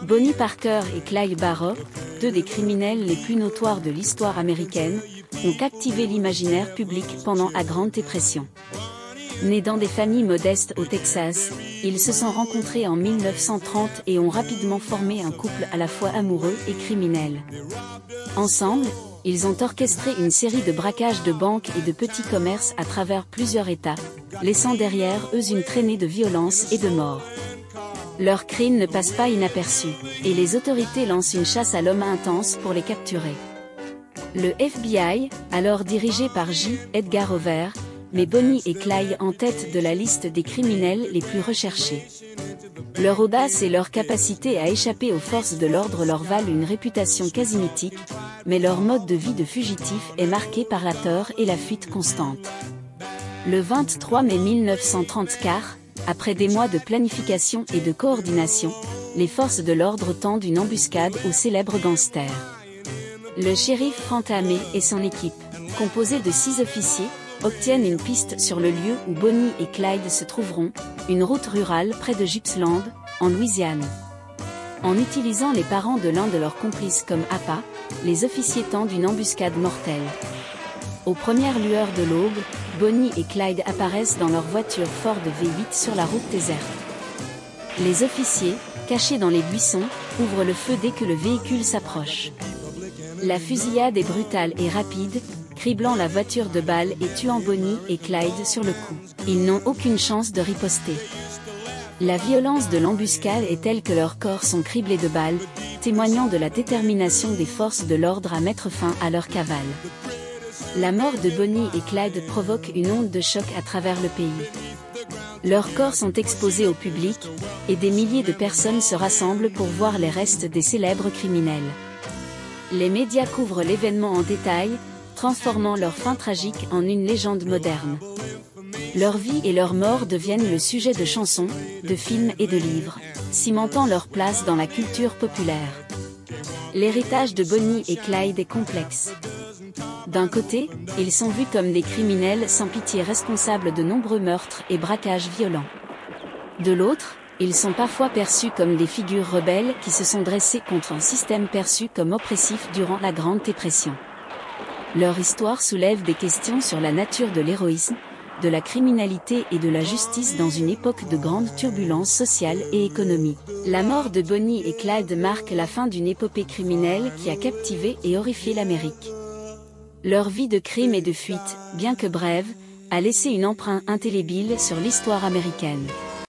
Bonnie Parker et Clyde Barrow, deux des criminels les plus notoires de l'histoire américaine, ont captivé l'imaginaire public pendant la Grande Dépression. Nés dans des familles modestes au Texas, ils se sont rencontrés en 1930 et ont rapidement formé un couple à la fois amoureux et criminel. Ensemble, ils ont orchestré une série de braquages de banques et de petits commerces à travers plusieurs États, laissant derrière eux une traînée de violence et de mort. Leurs crimes ne passent pas inaperçus, et les autorités lancent une chasse à l'homme intense pour les capturer. Le FBI, alors dirigé par J. Edgar Hoover, met Bonnie et Clyde en tête de la liste des criminels les plus recherchés. Leur audace et leur capacité à échapper aux forces de l'ordre leur valent une réputation quasi mythique, mais leur mode de vie de fugitif est marqué par la peur et la fuite constante. Le 23 mai 1934, après des mois de planification et de coordination, les forces de l'ordre tendent une embuscade au célèbre gangster. Le shérif Frank Hamé et son équipe, composée de 6 officiers, obtiennent une piste sur le lieu où Bonnie et Clyde se trouveront, une route rurale près de Gippsland, en Louisiane. En utilisant les parents de l'un de leurs complices comme appât, les officiers tendent une embuscade mortelle. Aux premières lueurs de l'aube, Bonnie et Clyde apparaissent dans leur voiture Ford V8 sur la route déserte. Les officiers, cachés dans les buissons, ouvrent le feu dès que le véhicule s'approche. La fusillade est brutale et rapide, criblant la voiture de balles et tuant Bonnie et Clyde sur le coup. Ils n'ont aucune chance de riposter. La violence de l'embuscade est telle que leurs corps sont criblés de balles, témoignant de la détermination des forces de l'ordre à mettre fin à leur cavale. La mort de Bonnie et Clyde provoque une onde de choc à travers le pays. Leurs corps sont exposés au public, et des milliers de personnes se rassemblent pour voir les restes des célèbres criminels. Les médias couvrent l'événement en détail, transformant leur fin tragique en une légende moderne. Leur vie et leur mort deviennent le sujet de chansons, de films et de livres, cimentant leur place dans la culture populaire. L'héritage de Bonnie et Clyde est complexe. D'un côté, ils sont vus comme des criminels sans pitié responsables de nombreux meurtres et braquages violents. De l'autre, ils sont parfois perçus comme des figures rebelles qui se sont dressées contre un système perçu comme oppressif durant la Grande Dépression. Leur histoire soulève des questions sur la nature de l'héroïsme, de la criminalité et de la justice dans une époque de grande turbulence sociale et économique. La mort de Bonnie et Clyde marque la fin d'une épopée criminelle qui a captivé et horrifié l'Amérique. Leur vie de crime et de fuite, bien que brève, a laissé une empreinte indélébile sur l'histoire américaine.